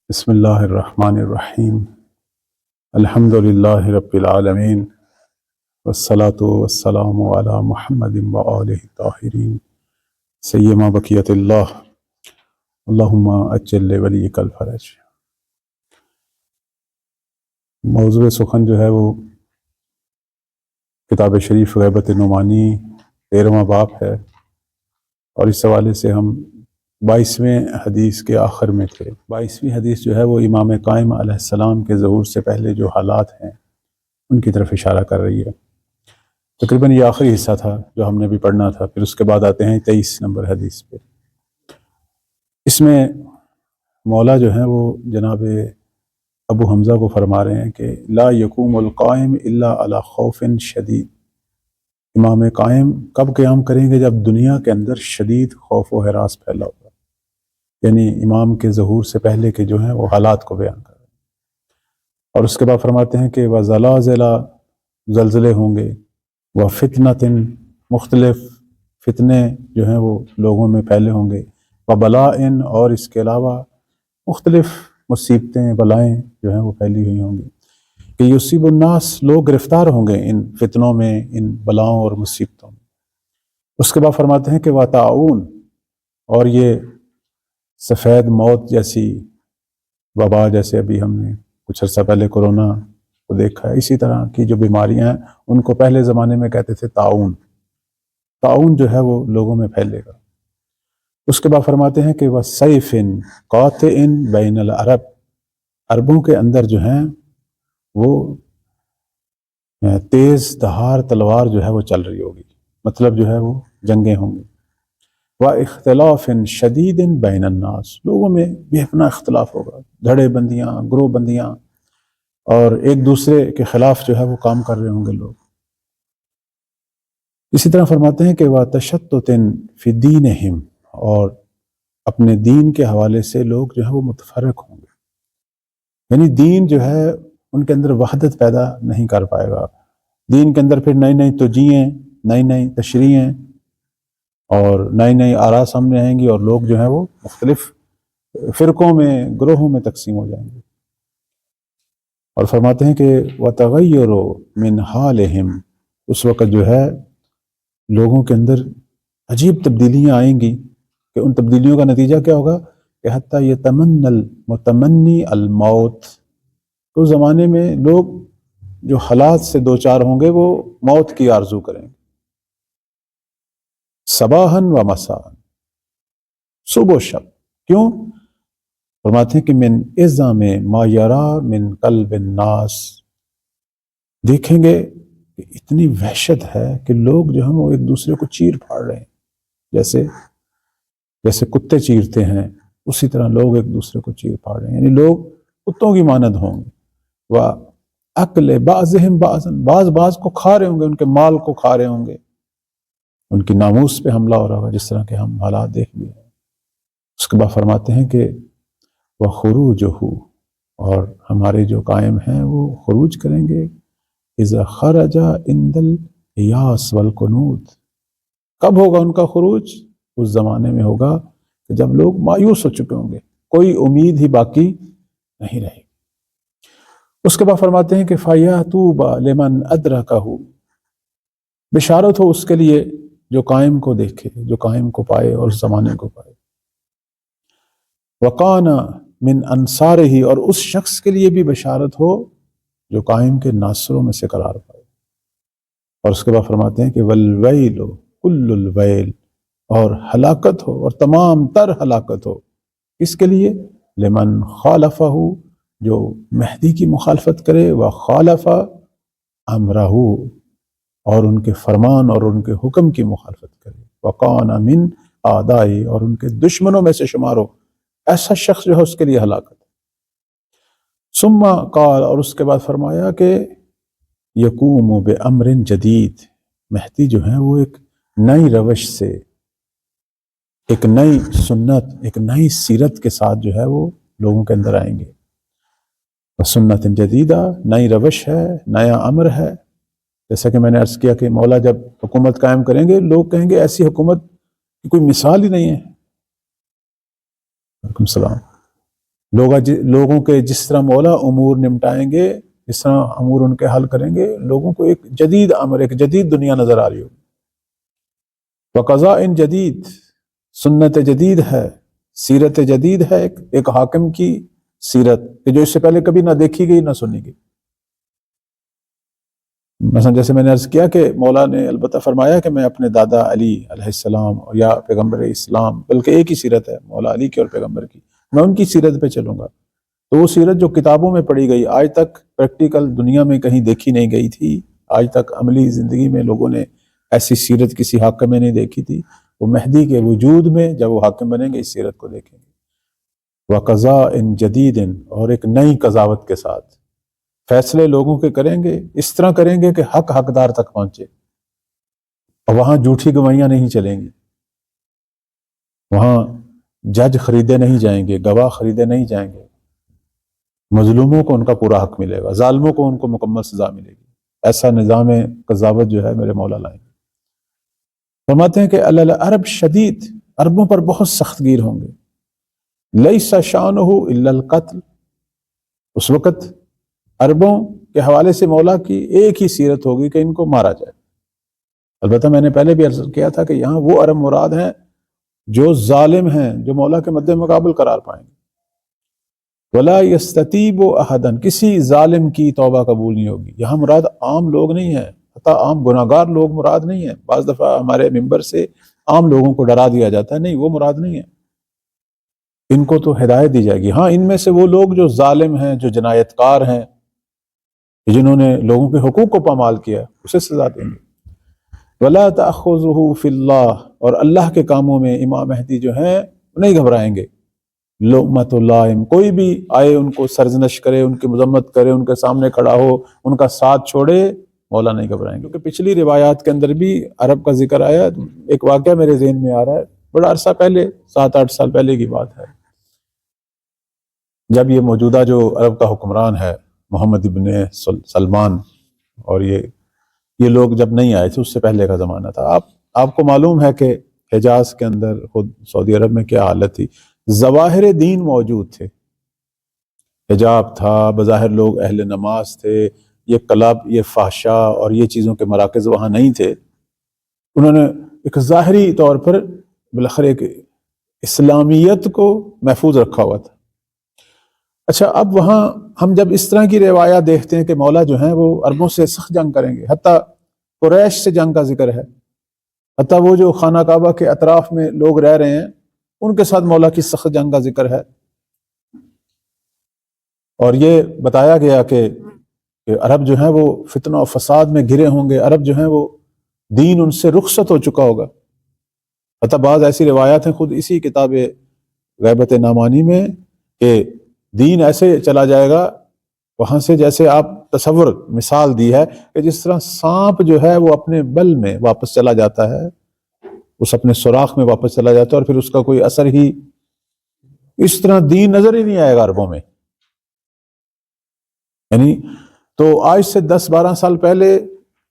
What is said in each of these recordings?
بسم اللہ الرحمن الرحیم الحمد للہ رب العالمین والصلاة والسلام علی محمد وآلہ الطاہرین سیما بقیت اللہ اللہم اجل ولیک الفرج۔ موضوع سخن جو ہے وہ کتاب شریف غیبت نعمانی 13واں باب ہے، اور اس حوالے سے ہم 22ویں حدیث کے آخر میں تھے۔ 22ویں حدیث جو ہے وہ امام قائم علیہ السلام کے ظہور سے پہلے جو حالات ہیں ان کی طرف اشارہ کر رہی ہے۔ تقریباً یہ آخری حصہ تھا جو ہم نے بھی پڑھنا تھا، پھر اس کے بعد آتے ہیں 23 نمبر حدیث پہ۔ اس میں مولا جو ہیں وہ جناب ابو حمزہ کو فرما رہے ہیں کہ لا یقوم القائم الا علی خوف شدید۔ امام قائم کب قیام کریں گے؟ جب دنیا کے اندر شدید خوف و ہراس پھیلا ہوگا، یعنی امام کے ظہور سے پہلے کے جو ہیں وہ حالات کو بیان کر رہے ہیں۔ اور اس کے بعد فرماتے ہیں کہ وَزَلَازِلَ، زلزلے ہوں گے، وَفِتْنَةٍ، مختلف فتنے جو ہیں وہ لوگوں میں پھیلے ہوں گے، وَبَلَائِن، اور اس کے علاوہ مختلف مصیبتیں بلائیں جو ہیں وہ پھیلی ہوئی ہوں گی کہ یصیب الناس، لوگ گرفتار ہوں گے ان فتنوں میں، ان بلاؤں اور مصیبتوں میں۔ اس کے بعد فرماتے ہیں کہ وَطَاعُون، اور یہ سفید موت جیسی وبا، جیسے ابھی ہم نے کچھ عرصہ پہلے کورونا کو دیکھا ہے، اسی طرح کی جو بیماریاں ہیں ان کو پہلے زمانے میں کہتے تھے طاعون۔ طاعون جو ہے وہ لوگوں میں پھیلے گا۔ اس کے بعد فرماتے ہیں کہ وَسَيْفٍ قَاطِعٍ بَيْنَ الْعَرَبِ، عربوں کے اندر جو ہیں وہ تیز دھار تلوار جو ہے وہ چل رہی ہوگی، مطلب جو ہے وہ جنگیں ہوں گی۔ وَاِخْتِلَافٍ شَدِيدٍ بَيْنَ النَّاسِ، لوگوں میں بے پناہ اختلاف ہوگا، دھڑے بندیاں، گروہ بندیاں، اور ایک دوسرے کے خلاف جو ہے وہ کام کر رہے ہوں گے لوگ۔ اسی طرح فرماتے ہیں کہ وَتَشَتُّتٍ فِي دِينِهِمْ، اور اپنے دین کے حوالے سے لوگ جو ہے وہ متفرق ہوں گے، یعنی دین جو ہے ان کے اندر وحدت پیدا نہیں کر پائے گا۔ دین کے اندر پھر نئی نئی توجیہیں، نئی نئی تشریحیں اور نئی نئی آراء سامنے آئیں گی، اور لوگ جو ہیں وہ مختلف فرقوں میں، گروہوں میں تقسیم ہو جائیں گے۔ اور فرماتے ہیں کہ وَتَغَيُّرُ مِنْ حَالِهِمْ، اس وقت جو ہے لوگوں کے اندر عجیب تبدیلیاں آئیں گی کہ ان تبدیلیوں کا نتیجہ کیا ہوگا کہ حتیٰ یتمنی المتمنی الموت، اس زمانے میں لوگ جو حالات سے دوچار ہوں گے وہ موت کی آرزو کریں گے، صباحاً و مساء، صبح و شب۔ کیوں؟ فرماتے ہیں کہ من اعظم ما یرا من قلب الناس، دیکھیں گے کہ اتنی وحشت ہے کہ لوگ جو ہیں وہ ایک دوسرے کو چیر پھاڑ رہے ہیں، جیسے کتے چیرتے ہیں اسی طرح لوگ ایک دوسرے کو چیر پھاڑ رہے ہیں، یعنی لوگ کتوں کی مانند ہوں گے۔ وَأَكْلِ بَعْضِهِمْ بَعْضًا، بعض کو کھا رہے ہوں گے، ان کے مال کو کھا رہے ہوں گے، ان کی ناموس پہ حملہ ہو رہا ہوگا، جس طرح کے ہم حالات دیکھ بھی ہیں۔ اس کے بعد فرماتے ہیں کہ وَخُرُوجُهُ، اور ہمارے جو قائم ہیں وہ خروج کریں گے، اِذَا خَرَجَ عِنْدَ الْإِيَاسِ وَالْقُنُوطِ، کب ہوگا ان کا خروج؟ اس زمانے میں ہوگا کہ جب لوگ مایوس ہو چکے ہوں گے، کوئی امید ہی باقی نہیں رہے گی۔ اس کے بعد فرماتے ہیں کہ فَيَأْتُوبَ لِمَنْ أَدْرَكَهُ، بشارت ہو اس کے لیے جو قائم کو دیکھے، جو قائم کو پائے اور اس زمانے کو پائے۔ وَقَانَ مِنْ أَنصَارِهِ، اور اس شخص کے لیے بھی بشارت ہو جو قائم کے ناصروں میں سے قرار پائے۔ اور اس کے بعد فرماتے ہیں کہ وَالْوَيْلُ كُلُّ الْوَيْلِ، اور ہلاکت ہو اور تمام تر ہلاکت ہو، اس کے لیے لمن خالفہ، جو مہدی کی مخالفت کرے، وخالف امرہ، اور ان کے فرمان اور ان کے حکم کی مخالفت کرے، وقان من اعدائی، اور ان کے دشمنوں میں سے شمار ہو، ایسا شخص جو ہے اس کے لیے ہلاکت۔ ثم قال، اور اس کے بعد فرمایا کہ یقوم بامر جدید، مہدی جو ہیں وہ ایک نئی روش سے، ایک نئی سنت، ایک نئی سیرت کے ساتھ جو ہے وہ لوگوں کے اندر آئیں گے۔ سنت جدیدہ، نئی روش ہے، نیا امر ہے۔ جیسا کہ میں نے عرض کیا کہ مولا جب حکومت قائم کریں گے، لوگ کہیں گے ایسی حکومت کی کوئی مثال ہی نہیں ہے۔ وعلیکم السلام۔ لوگوں کے جس طرح مولا امور نمٹائیں گے، جس طرح امور ان کے حل کریں گے، لوگوں کو ایک جدید امر، ایک جدید دنیا نظر آ رہی ہوگی۔ وقضاء جدید، سنت جدید ہے، سیرت جدید ہے، ایک حاکم کی سیرت کہ جو اس سے پہلے کبھی نہ دیکھی گئی نہ سنی گئی۔ مثلا جیسے میں نے عرض کیا کہ مولا نے البتہ فرمایا کہ میں اپنے دادا علی علیہ السلام یا پیغمبر اسلام، بلکہ ایک ہی سیرت ہے مولا علی کی اور پیغمبر کی، میں ان کی سیرت پہ چلوں گا۔ تو وہ سیرت جو کتابوں میں پڑھی گئی، آج تک پریکٹیکل دنیا میں کہیں دیکھی نہیں گئی تھی، آج تک عملی زندگی میں لوگوں نے ایسی سیرت کسی حاکم میں نہیں دیکھی تھی، وہ مہدی کے وجود میں جب وہ حاکم بنیں گے اس سیرت کو دیکھیں گے۔ وقضاء جدید، اور ایک نئی قضاوت کے ساتھ فیصلے لوگوں کے کریں گے، اس طرح کریں گے کہ حق حقدار تک پہنچے، اور وہاں جھوٹی گواہیاں نہیں چلیں گی، وہاں جج خریدے نہیں جائیں گے، گواہ خریدے نہیں جائیں گے، مظلوموں کو ان کا پورا حق ملے گا، ظالموں کو ان کو مکمل سزا ملے گی۔ ایسا نظام قضاوت جو ہے میرے مولا لائیں گے۔ فرماتے ہیں کہ العرب شدید، عربوں پر بہت سخت گیر ہوں گے۔ لیس شانہ الا القتل، اس وقت عربوں کے حوالے سے مولا کی ایک ہی سیرت ہوگی کہ ان کو مارا جائے۔ البتہ میں نے پہلے بھی عرض کیا تھا کہ یہاں وہ عرب مراد ہیں جو ظالم ہیں، جو مولا کے مد مقابل قرار پائیں گے۔ ولا یستتیب احدا، کسی ظالم کی توبہ قبول نہیں ہوگی۔ یہاں مراد عام لوگ نہیں ہیں، حتیٰ عام گناہگار لوگ مراد نہیں ہیں۔ بعض دفعہ ہمارے ممبر سے عام لوگوں کو ڈرا دیا جاتا ہے، نہیں، وہ مراد نہیں ہے، ان کو تو ہدایت دی جائے گی۔ ہاں، ان میں سے وہ لوگ جو ظالم ہیں، جو جنایت کار ہیں، جنہوں نے لوگوں کے حقوق کو پامال کیا، اسے سزا دیں گے۔ ولا تأخذہ فی اللہ، اور اللہ کے کاموں میں امام مہدی جو ہیں نہیں گھبرائیں گے۔ لؤمۃ اللائم، کوئی بھی آئے ان کو سرزنش کرے، ان کی مذمت کرے، ان کے سامنے کھڑا ہو، ان کا ساتھ چھوڑے، مولا نہیں گھبرائیں گے۔ کیونکہ پچھلی روایات کے اندر بھی عرب کا ذکر آیا۔ ایک واقعہ میرے ذہن میں آ رہا ہے، بڑا عرصہ پہلے، 7-8 سال پہلے کی بات ہے، جب یہ موجودہ جو عرب کا حکمران ہے محمد ابن سلمان، اور یہ لوگ جب نہیں آئے تھے، اس سے پہلے کا زمانہ تھا۔ آپ کو معلوم ہے کہ حجاز کے اندر، خود سعودی عرب میں کیا حالت تھی، ظواہر دین موجود تھے، حجاب تھا، بظاہر لوگ اہل نماز تھے، یہ کلب، یہ فحشا اور یہ چیزوں کے مراکز وہاں نہیں تھے۔ انہوں نے ایک ظاہری طور پر بالاخره ایک اسلامیت کو محفوظ رکھا ہوا تھا۔ اچھا، اب وہاں ہم جب اس طرح کی روایات دیکھتے ہیں کہ مولا جو ہیں وہ عربوں سے سخت جنگ کریں گے، حتیٰ قریش سے جنگ کا ذکر ہے، حتیٰ وہ جو خانہ کعبہ کے اطراف میں لوگ رہ رہے ہیں ان کے ساتھ مولا کی سخت جنگ کا ذکر ہے، اور یہ بتایا گیا کہ عرب جو ہیں وہ فتنہ و فساد میں گھرے ہوں گے، عرب جو ہیں وہ دین ان سے رخصت ہو چکا ہوگا۔ حتیٰ بعض ایسی روایات ہیں خود اسی کتاب غیبت نامانی میں کہ دین ایسے چلا جائے گا وہاں سے، جیسے آپ تصور مثال دی ہے کہ جس طرح سانپ جو ہے وہ اپنے بل میں واپس چلا جاتا ہے، اس اپنے سوراخ میں واپس چلا جاتا ہے، اور پھر اس کا کوئی اثر ہی، اس طرح دین نظر ہی نہیں آئے گا عربوں میں۔ یعنی تو آج سے 10-12 سال پہلے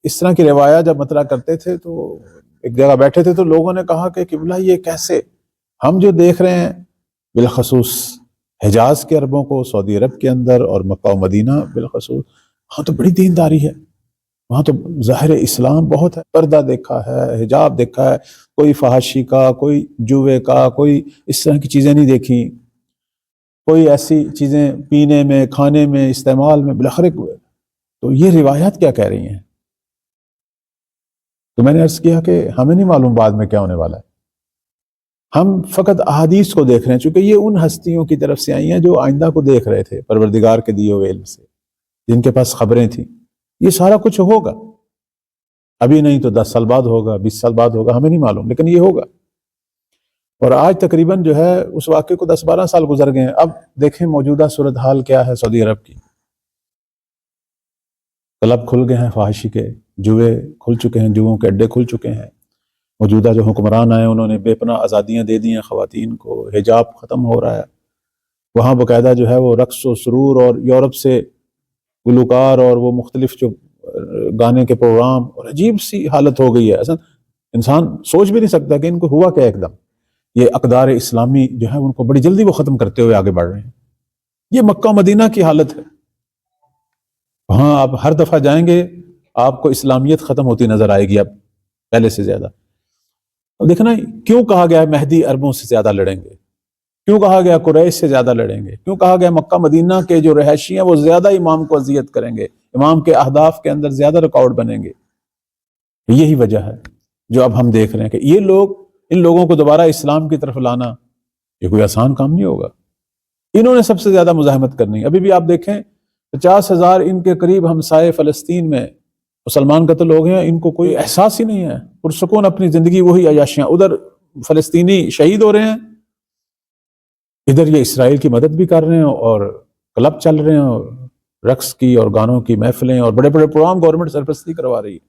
اس طرح کی روایات جب مطرح کرتے تھے تو ایک جگہ بیٹھے تھے تو لوگوں نے کہا کہ قبلہ یہ کیسے، ہم جو دیکھ رہے ہیں بالخصوص حجاز کے عربوں کو، سعودی عرب کے اندر اور مکہ و مدینہ بالخصوص، وہاں تو بڑی دینداری ہے، وہاں تو ظاہر اسلام بہت ہے، پردہ دیکھا ہے، حجاب دیکھا ہے، کوئی فحاشی کا، کوئی جوے کا، کوئی اس طرح کی چیزیں نہیں دیکھی، کوئی ایسی چیزیں پینے میں، کھانے میں، استعمال میں، بالاخره تو یہ روایات کیا کہہ رہی ہیں؟ تو میں نے عرض کیا کہ ہمیں نہیں معلوم بعد میں کیا ہونے والا ہے، ہم فقط احادیث کو دیکھ رہے ہیں، چونکہ یہ ان ہستیوں کی طرف سے آئی ہیں جو آئندہ کو دیکھ رہے تھے پروردگار کے دیے ہوئے علم سے، جن کے پاس خبریں تھیں۔ یہ سارا کچھ ہوگا، ابھی نہیں تو 10 سال بعد ہوگا، 20 سال بعد ہوگا، ہمیں نہیں معلوم، لیکن یہ ہوگا۔ اور آج تقریباً جو ہے اس واقعے کو 10-12 سال گزر گئے ہیں۔ اب دیکھیں موجودہ صورتحال کیا ہے سعودی عرب کی، کلب کھل گئے ہیں فحاشی کے، جوئے کھل چکے ہیں، جوؤں کے اڈے کھل چکے ہیں، موجودہ جو حکمران آئے انہوں نے بے پناہ آزادیاں دے دی ہیں خواتین کو، حجاب ختم ہو رہا ہے، وہاں باقاعدہ جو ہے وہ رقص و سرور، اور یورپ سے گلوکار اور وہ مختلف جو گانے کے پروگرام، اور عجیب سی حالت ہو گئی ہے، اصلا انسان سوچ بھی نہیں سکتا کہ ان کو ہوا کیا ایک دم۔ یہ اقدار اسلامی جو ہے ان کو بڑی جلدی وہ ختم کرتے ہوئے آگے بڑھ رہے ہیں۔ یہ مکہ مدینہ کی حالت ہے. وہاں آپ ہر دفعہ جائیں گے آپ کو اسلامیت ختم ہوتی نظر آئے گی اب پہلے سے زیادہ. اب دیکھنا کیوں کہا گیا مہدی عربوں سے زیادہ لڑیں گے، کیوں کہا گیا قریش سے زیادہ لڑیں گے، کیوں کہا گیا مکہ مدینہ کے جو رہائشی ہیں وہ زیادہ امام کو اذیت کریں گے، امام کے اہداف کے اندر زیادہ رکاوٹ بنیں گے. یہی وجہ ہے جو اب ہم دیکھ رہے ہیں کہ یہ لوگ، ان لوگوں کو دوبارہ اسلام کی طرف لانا یہ کوئی آسان کام نہیں ہوگا. انہوں نے سب سے زیادہ مزاحمت کرنی. ابھی بھی آپ دیکھیں 50,000 ان کے قریب ہمسائے فلسطین میں مسلمان قتل ہو گئے ہیں، ان کو کوئی احساس ہی نہیں ہے، پرسکون اپنی زندگی وہی عیاشیاں. ادھر فلسطینی شہید ہو رہے ہیں، ادھر یہ اسرائیل کی مدد بھی کر رہے ہیں، اور کلب چل رہے ہیں، اور رقص کی اور گانوں کی محفلیں اور بڑے بڑے پروگرام گورنمنٹ سرپرستی کروا رہی ہے.